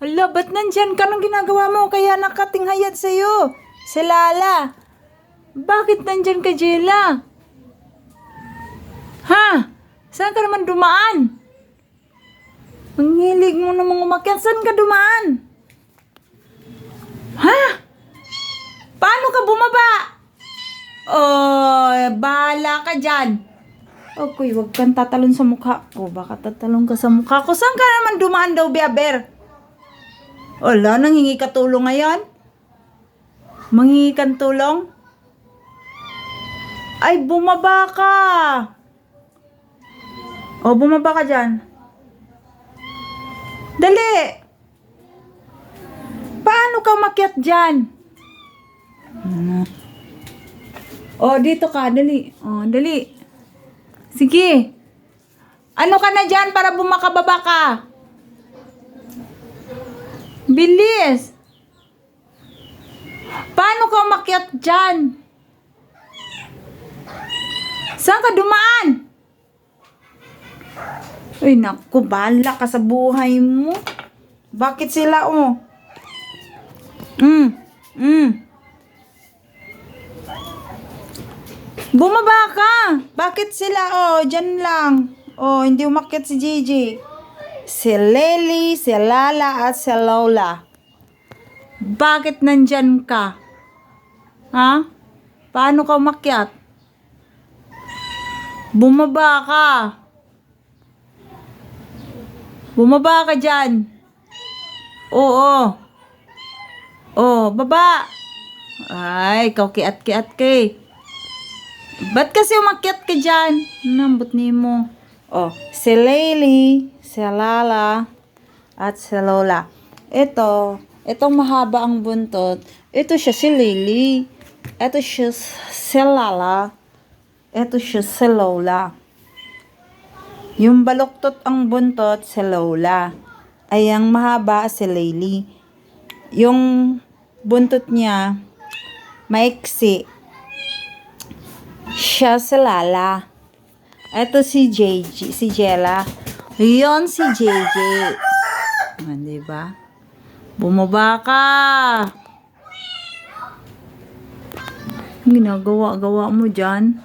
Hala, ba't nandyan ka? Anong ginagawa mo? Kaya nakatinghayad sa'yo. Si Lala. Bakit nandyan ka, Jela? Ha? Saan ka naman dumaan? Ang hilig mo namang umakyat. Saan ka dumaan? Ha? Paano ka bumaba? Oh, bahala ka dyan. Okay, wag kang tatalon sa mukha ko. Baka tatalon ka sa mukha ko. Saan ka naman dumaan daw, Biaber? Wala, nanghingi ka tulong ngayon? Manghingi kang tulong? Ay, bumaba ka. O, bumaba ka dyan. Dali. Paano ka umakyat dyan? O, dito ka. Dali. O, dali. Sige. Ano ka na dyan para bumakababa ka? Bilis. Paano ka umakyat dyan? Saan ka dumaan? Ay, naku, bahala ka sa buhay mo. Bakit sila, oh? Bumaba ka. Bakit sila, oh? Dyan lang. Oh, hindi umakyat si Gigi. Si Lily, si Lala, at si Lola. Bakit nandyan ka? Ha? Paano ka umakyat? Bumaba ka. Bumaba ka dyan. Oo. Oh, baba. Ay, ikaw kiat-kiat kay. Ba't kasi umakyat ka dyan? Nambot ni mo. Oh, si Lily, si Lala, at si Lola. Itong mahaba ang buntot. Ito siya si Lily. Ito siya si Lala. Ito siya si Lola. Yung baluktot ang buntot si Lola. Ay ang mahaba si Lily. Yung buntot niya maiksi. Siya si Lala. Ito si JJ, si Jella. Yon si JJ. Diba? Bumaba ka. Ginagawa-gawa mo dyan.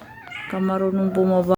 Kamarunong bumaba.